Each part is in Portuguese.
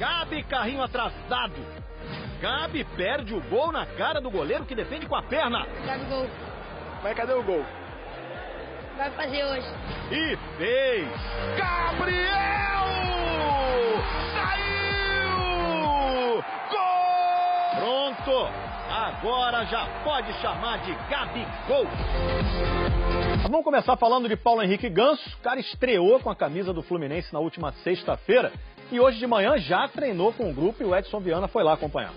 Gabi, carrinho atrasado. Gabi perde o gol na cara do goleiro que defende com a perna. Gabi, gol. Mas cadê o gol? Vai fazer hoje. E fez! Gabriel! Saiu! Gol! Pronto! Agora já pode chamar de Gabigol. Vamos começar falando de Paulo Henrique Ganso. O cara estreou com a camisa do Fluminense na última sexta-feira e hoje de manhã já treinou com o grupo e o Edson Viana foi lá acompanhar.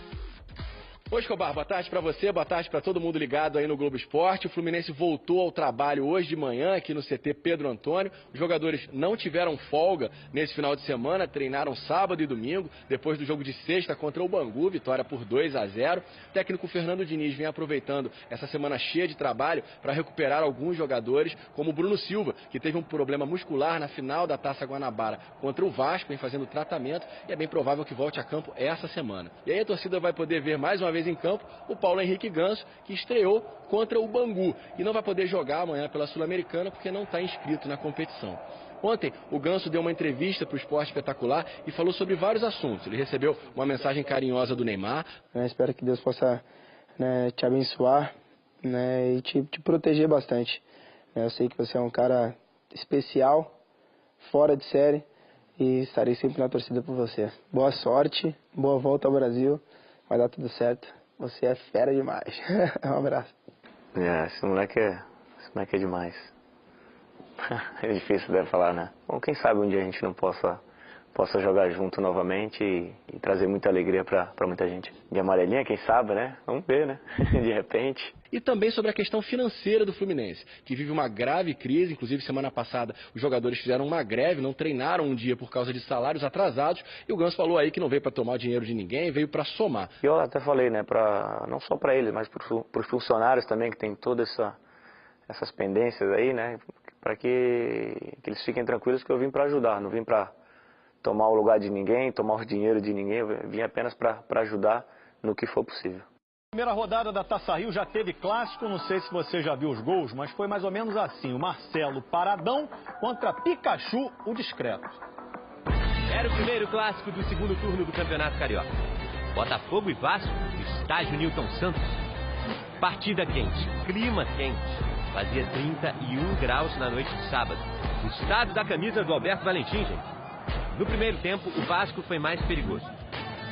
Oi, Escobar, boa tarde para você, boa tarde para todo mundo ligado aí no Globo Esporte. O Fluminense voltou ao trabalho hoje de manhã aqui no CT Pedro Antônio. Os jogadores não tiveram folga nesse final de semana, treinaram sábado e domingo, depois do jogo de sexta contra o Bangu, vitória por 2-0. O técnico Fernando Diniz vem aproveitando essa semana cheia de trabalho para recuperar alguns jogadores, como o Bruno Silva, que teve um problema muscular na final da Taça Guanabara contra o Vasco, vem fazendo tratamento e é bem provável que volte a campo essa semana. E aí a torcida vai poder ver mais uma vez em campo o Paulo Henrique Ganso, que estreou contra o Bangu e não vai poder jogar amanhã pela Sul-Americana porque não está inscrito na competição. Ontem, o Ganso deu uma entrevista para o Esporte Espetacular e falou sobre vários assuntos. Ele recebeu uma mensagem carinhosa do Neymar. Espero que Deus possa te abençoar e te proteger bastante. Eu sei que você é um cara especial, fora de série, e estarei sempre na torcida por você. Boa sorte, boa volta ao Brasil. Vai dar tudo certo. Você é fera demais. Um abraço. Esse moleque é demais. É difícil de falar, né? Bom, quem sabe um dia a gente não possa jogar junto novamente e trazer muita alegria pra muita gente. De amarelinha, quem sabe, né? Vamos ver, né? De repente. E também sobre a questão financeira do Fluminense, que vive uma grave crise. Inclusive, semana passada, os jogadores fizeram uma greve, não treinaram um dia por causa de salários atrasados. E o Ganso falou aí que não veio para tomar o dinheiro de ninguém, veio para somar. Eu até falei, né? Não só para eles, mas para os funcionários também, que tem todas essas pendências aí, né? Para que eles fiquem tranquilos que eu vim para ajudar, não vim para tomar o lugar de ninguém, tomar o dinheiro de ninguém. Eu vim apenas para ajudar no que for possível. Primeira rodada da Taça Rio já teve clássico, não sei se você já viu os gols, mas foi mais ou menos assim, o Marcelo Paradão contra Pikachu, o discreto. Era o primeiro clássico do segundo turno do Campeonato Carioca. Botafogo e Vasco, no estádio Newton Santos. Partida quente, clima quente. Fazia 31 graus na noite de sábado. O estado da camisa do Alberto Valentim, gente. No primeiro tempo, o Vasco foi mais perigoso.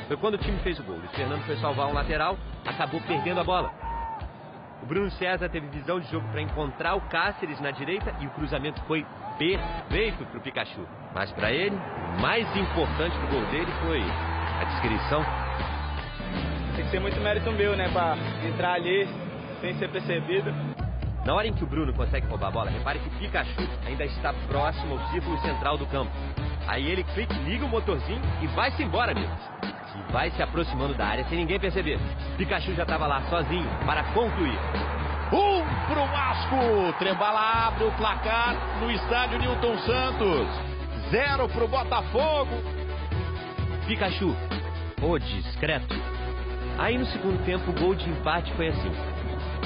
Foi quando o time fez o gol. O Fernando foi salvar um lateral, acabou perdendo a bola. O Bruno César teve visão de jogo para encontrar o Cáceres na direita e o cruzamento foi perfeito para o Pikachu. Mas para ele, o mais importante do gol dele foi a descrição. Tem que ser muito mérito meu, né, para entrar ali sem ser percebido. Na hora em que o Bruno consegue roubar a bola, repare que o Pikachu ainda está próximo ao círculo central do campo. Aí ele liga o motorzinho e vai-se embora, amigos. E vai se aproximando da área sem ninguém perceber. Pikachu já estava lá sozinho para concluir. 1 pro Vasco. Trembala abre o placar no estádio Newton Santos. 0 pro Botafogo. Pikachu, o discreto. Aí no segundo tempo o gol de empate foi assim.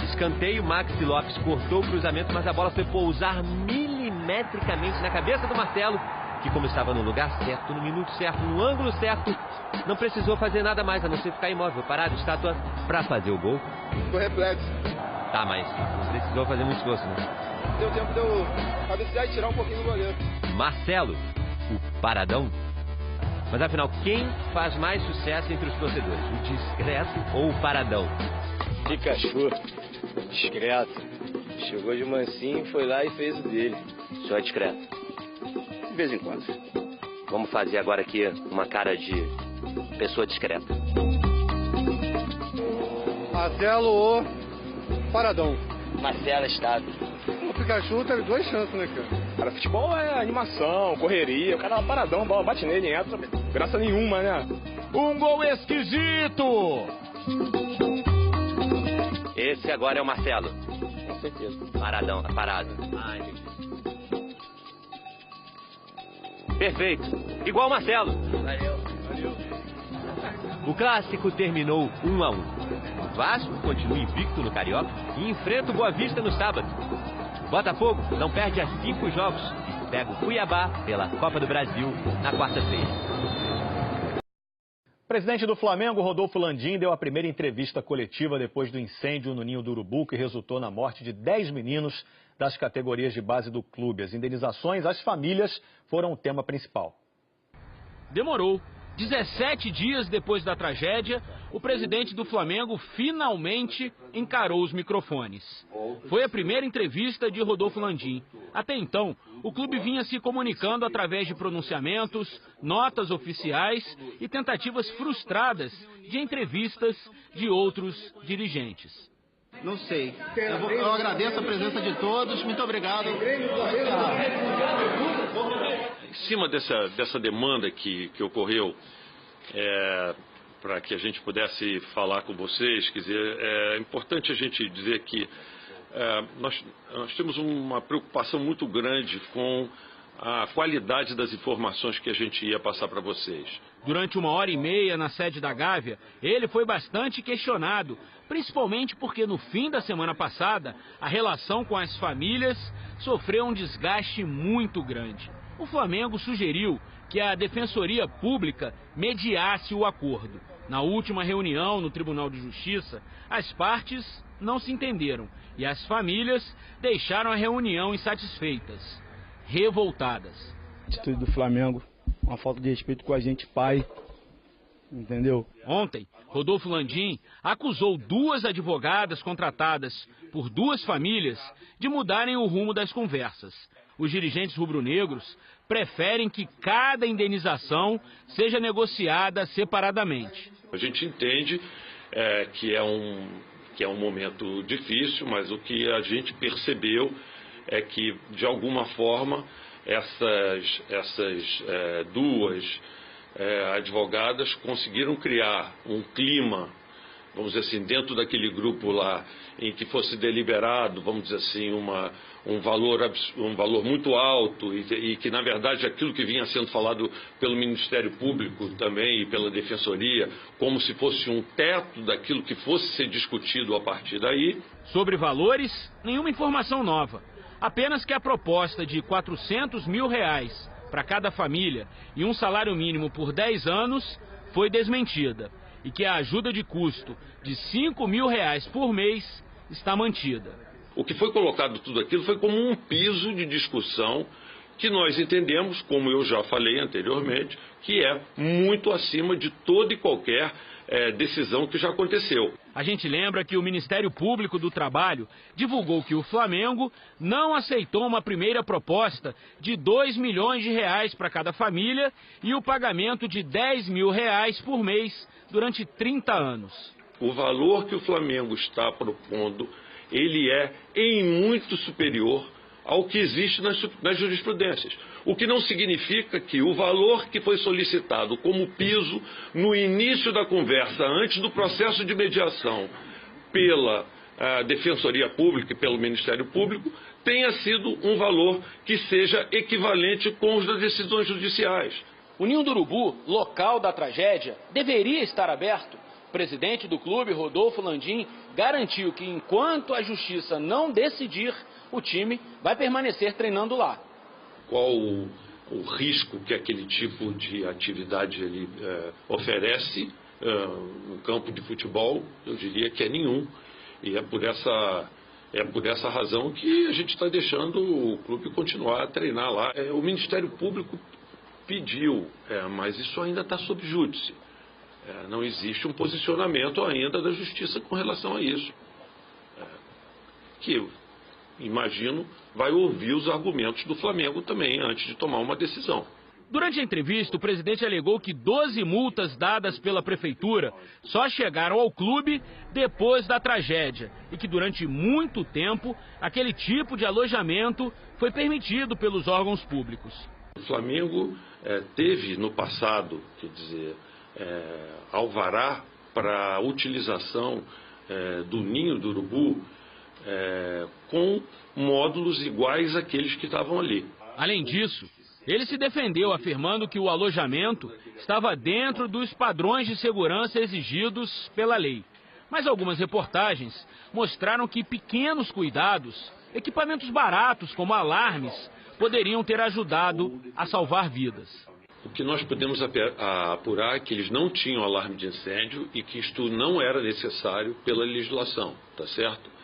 Escanteio, Maxi Lopes cortou o cruzamento, mas a bola foi pousar milimetricamente na cabeça do Marcelo, que como estava no lugar certo, no minuto certo, no ângulo certo, não precisou fazer nada mais, a não ser ficar imóvel, parado, estátua, para fazer o gol. Ficou reflexo. Tá, mas não precisou fazer muito esforço, né? Deu tempo de eu cabecear e tirar um pouquinho do goleiro. Marcelo, o paradão. Mas afinal, quem faz mais sucesso entre os torcedores? O discreto ou o paradão? Pikachu, discreto. Chegou de mansinho, foi lá e fez o dele. O senhor é discreto? De vez em quando. Vamos fazer agora aqui uma cara de pessoa discreta. Marcelo ou Paradão. Marcelo Estado. O Pikachu teve 2 chances, né, cara? Cara, futebol é animação, correria. O cara é paradão, a bola bate nele, entra. Graça nenhuma, né? Um gol esquisito. Esse agora é o Marcelo. Com certeza. Paradão, parado. Ai, entendi. Perfeito. Igual o Marcelo. Valeu. O clássico terminou 1-1. O Vasco continua invicto no Carioca e enfrenta o Boa Vista no sábado. O Botafogo não perde há 5 jogos e pega o Cuiabá pela Copa do Brasil na quarta-feira. O presidente do Flamengo, Rodolfo Landim, deu a primeira entrevista coletiva depois do incêndio no Ninho do Urubu, que resultou na morte de 10 meninos das categorias de base do clube. As indenizações às famílias foram o tema principal. Demorou. 17 dias depois da tragédia, o presidente do Flamengo finalmente encarou os microfones. Foi a primeira entrevista de Rodolfo Landim. Até então, o clube vinha se comunicando através de pronunciamentos, notas oficiais e tentativas frustradas de entrevistas de outros dirigentes. Não sei. Eu agradeço a presença de todos. Muito obrigado. Em cima dessa demanda que ocorreu, para que a gente pudesse falar com vocês, quer dizer, é importante a gente dizer que nós temos uma preocupação muito grande com a qualidade das informações que a gente ia passar para vocês. Durante 1h30 na sede da Gávea, ele foi bastante questionado, principalmente porque no fim da semana passada, a relação com as famílias sofreu um desgaste muito grande. O Flamengo sugeriu que a Defensoria Pública mediasse o acordo. Na última reunião no Tribunal de Justiça, as partes não se entenderam e as famílias deixaram a reunião insatisfeitas, revoltadas. A atitude do Flamengo, uma falta de respeito com a gente, pai, entendeu? Ontem, Rodolfo Landim acusou 2 advogadas contratadas por 2 famílias de mudarem o rumo das conversas. Os dirigentes rubro-negros preferem que cada indenização seja negociada separadamente. A gente entende que é um momento difícil, mas o que a gente percebeu é que, de alguma forma, essas 2 advogadas conseguiram criar um clima, vamos dizer assim, dentro daquele grupo lá, em que fosse deliberado, vamos dizer assim, um valor muito alto e que, na verdade, aquilo que vinha sendo falado pelo Ministério Público também e pela Defensoria, como se fosse um teto daquilo que fosse ser discutido a partir daí. Sobre valores, nenhuma informação nova. Apenas que a proposta de R$400 mil para cada família e um salário mínimo por 10 anos foi desmentida e que a ajuda de custo de R$5 mil por mês está mantida. O que foi colocado tudo aquilo foi como um piso de discussão que nós entendemos, como eu já falei anteriormente, que é muito acima de toda e qualquer decisão que já aconteceu. A gente lembra que o Ministério Público do Trabalho divulgou que o Flamengo não aceitou uma primeira proposta de R$2 milhões para cada família e o pagamento de R$10 mil por mês durante 30 anos. O valor que o Flamengo está propondo, ele é em muito superior ao que existe nas jurisprudências. O que não significa que o valor que foi solicitado como piso no início da conversa, antes do processo de mediação pela Defensoria Pública e pelo Ministério Público, tenha sido um valor que seja equivalente com os das decisões judiciais. O Ninho do Urubu, local da tragédia, deveria estar aberto. O presidente do clube, Rodolfo Landim, garantiu que enquanto a justiça não decidir, o time vai permanecer treinando lá. Qual o risco que aquele tipo de atividade ele oferece no campo de futebol? Eu diria que é nenhum. E é por essa razão que a gente está deixando o clube continuar a treinar lá. O Ministério Público pediu, mas isso ainda está sob júdice. Não existe um posicionamento ainda da Justiça com relação a isso. Que, imagino, vai ouvir os argumentos do Flamengo também antes de tomar uma decisão. Durante a entrevista, o presidente alegou que 12 multas dadas pela prefeitura só chegaram ao clube depois da tragédia e que durante muito tempo aquele tipo de alojamento foi permitido pelos órgãos públicos. O Flamengo teve no passado, quer dizer, alvará para a utilização do Ninho do Urubu com módulos iguais àqueles que estavam ali. Além disso, ele se defendeu afirmando que o alojamento estava dentro dos padrões de segurança exigidos pela lei. Mas algumas reportagens mostraram que pequenos cuidados, equipamentos baratos como alarmes, poderiam ter ajudado a salvar vidas. o que nós podemos apurar é que eles não tinham alarme de incêndio e que isto não era necessário pela legislação, tá certo?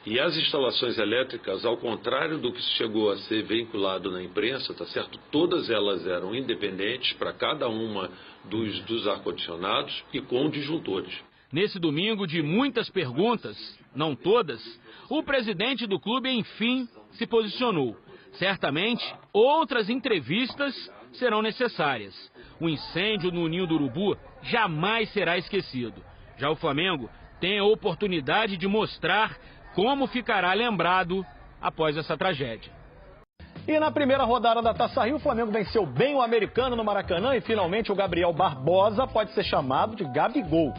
E as instalações elétricas, ao contrário do que chegou a ser veiculado na imprensa, tá certo? Todas elas eram independentes para cada uma dos ar-condicionados e com disjuntores. Nesse domingo de muitas perguntas, não todas, o presidente do clube, enfim, se posicionou. Certamente, outras entrevistas serão necessárias. O incêndio no Ninho do Urubu jamais será esquecido. Já o Flamengo tem a oportunidade de mostrar como ficará lembrado após essa tragédia. E na primeira rodada da Taça Rio, o Flamengo venceu bem o Americano no Maracanã e finalmente o Gabriel Barbosa pode ser chamado de Gabigol.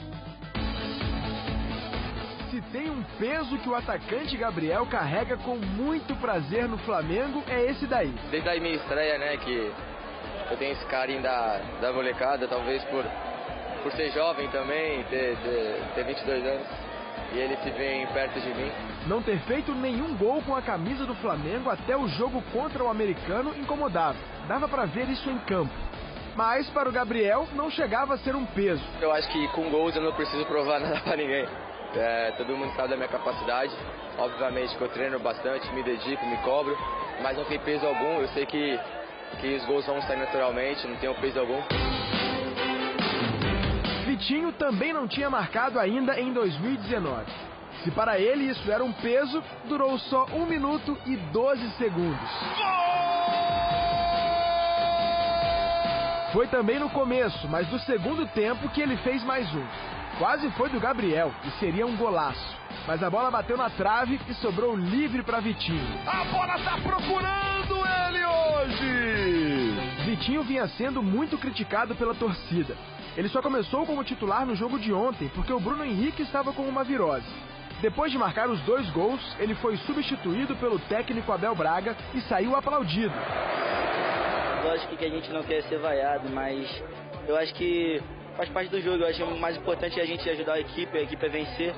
Se tem um peso que o atacante Gabriel carrega com muito prazer no Flamengo, é esse daí. Desde a minha estreia, né, que eu tenho esse carinho da molecada, talvez por ser jovem também, ter 22 anos. E ele se vê perto de mim. Não ter feito nenhum gol com a camisa do Flamengo até o jogo contra o Americano incomodava. Dava pra ver isso em campo. Mas para o Gabriel não chegava a ser um peso. Eu acho que com gols eu não preciso provar nada pra ninguém. Todo mundo sabe da minha capacidade. Obviamente que eu treino bastante, me dedico, me cobro. Mas não tem peso algum. Eu sei que os gols vão sair naturalmente, não tem peso algum. Vitinho também não tinha marcado ainda em 2019. Se para ele isso era um peso, durou só 1 minuto e 12 segundos. Foi também no começo, mas do segundo tempo que ele fez mais um. Quase foi do Gabriel e seria um golaço. Mas a bola bateu na trave e sobrou livre para Vitinho. A bola tá procurando ele hoje! Vitinho vinha sendo muito criticado pela torcida. Ele só começou como titular no jogo de ontem, porque o Bruno Henrique estava com uma virose. Depois de marcar os 2 gols, ele foi substituído pelo técnico Abel Braga e saiu aplaudido. Lógico que a gente não quer ser vaiado, mas eu acho que faz parte do jogo. Eu acho que o mais importante é a gente ajudar a equipe a vencer.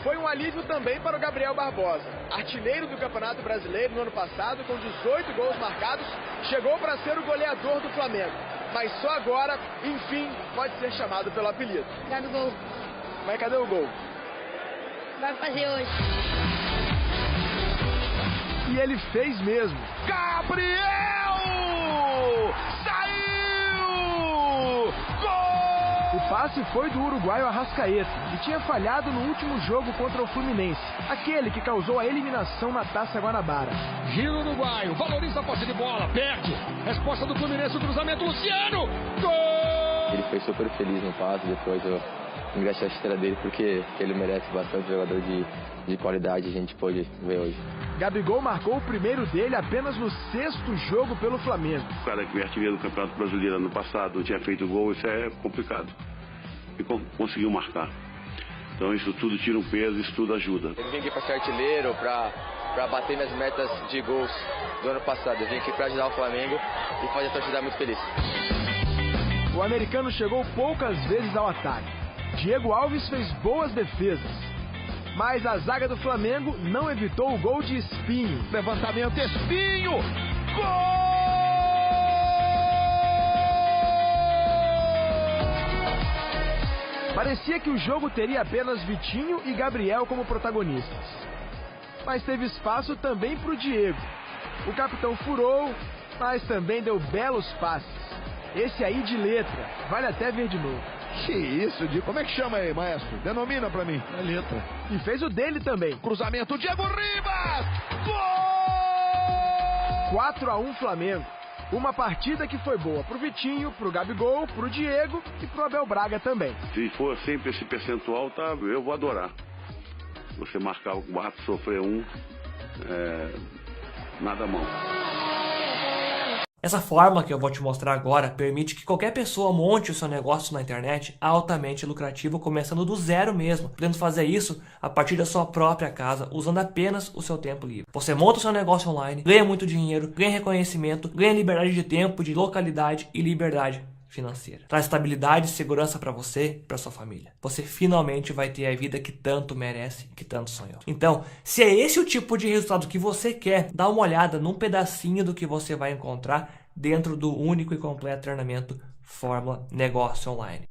Foi um alívio também para o Gabriel Barbosa. Artilheiro do Campeonato Brasileiro no ano passado, com 18 gols marcados, chegou para ser o goleador do Flamengo. Mas só agora, enfim, pode ser chamado pelo apelido. Gabigol. Mas cadê o gol? Vai fazer hoje. E ele fez mesmo. Gabriel! Saiu! Gol! O passe foi do uruguaio Arrascaeta, que tinha falhado no último jogo contra o Fluminense, aquele que causou a eliminação na Taça Guanabara. Giro uruguaio, valoriza a posse de bola, perde. Resposta do Fluminense, o cruzamento, Luciano! Gol! Ele foi super feliz no passe, depois eu engraxei a chuteira dele porque ele merece bastante, jogador de qualidade, a gente pôde ver hoje. Gabigol marcou o primeiro dele apenas no 6º jogo pelo Flamengo. O cara que veio artilheiro do Campeonato Brasileiro ano passado, tinha feito gol, isso é complicado. E conseguiu marcar. Então isso tudo tira um peso, isso tudo ajuda. Eu vim aqui para ser artilheiro, para bater minhas metas de gols do ano passado. Eu vim aqui para ajudar o Flamengo e fazer a torcida muito feliz. O americano chegou poucas vezes ao ataque. Diego Alves fez boas defesas. Mas a zaga do Flamengo não evitou o gol de Espinho. Levantamento, Espinho! Gol! Parecia que o jogo teria apenas Vitinho e Gabriel como protagonistas. Mas teve espaço também para o Diego. O capitão furou, mas também deu belos passes. Esse aí de letra, vale até ver de novo. Que isso, Diego? Como é que chama aí, maestro? Denomina pra mim. É letra. E fez o dele também. Cruzamento, Diego Ribas! Gol! 4-1 Flamengo. Uma partida que foi boa pro Vitinho, pro Gabigol, pro Diego e pro Abel Braga também. Se for sempre esse percentual, tá, eu vou adorar. Você marcar o 4, sofrer 1, nada mal. Essa forma que eu vou te mostrar agora permite que qualquer pessoa monte o seu negócio na internet altamente lucrativo, começando do zero mesmo, podendo fazer isso a partir da sua própria casa, usando apenas o seu tempo livre. Você monta o seu negócio online, ganha muito dinheiro, ganha reconhecimento, ganha liberdade de tempo, de localidade e liberdade financeira. Traz estabilidade e segurança para você e para sua família. Você finalmente vai ter a vida que tanto merece, que tanto sonhou. Então, se é esse o tipo de resultado que você quer, dá uma olhada num pedacinho do que você vai encontrar dentro do único e completo treinamento Fórmula Negócio Online.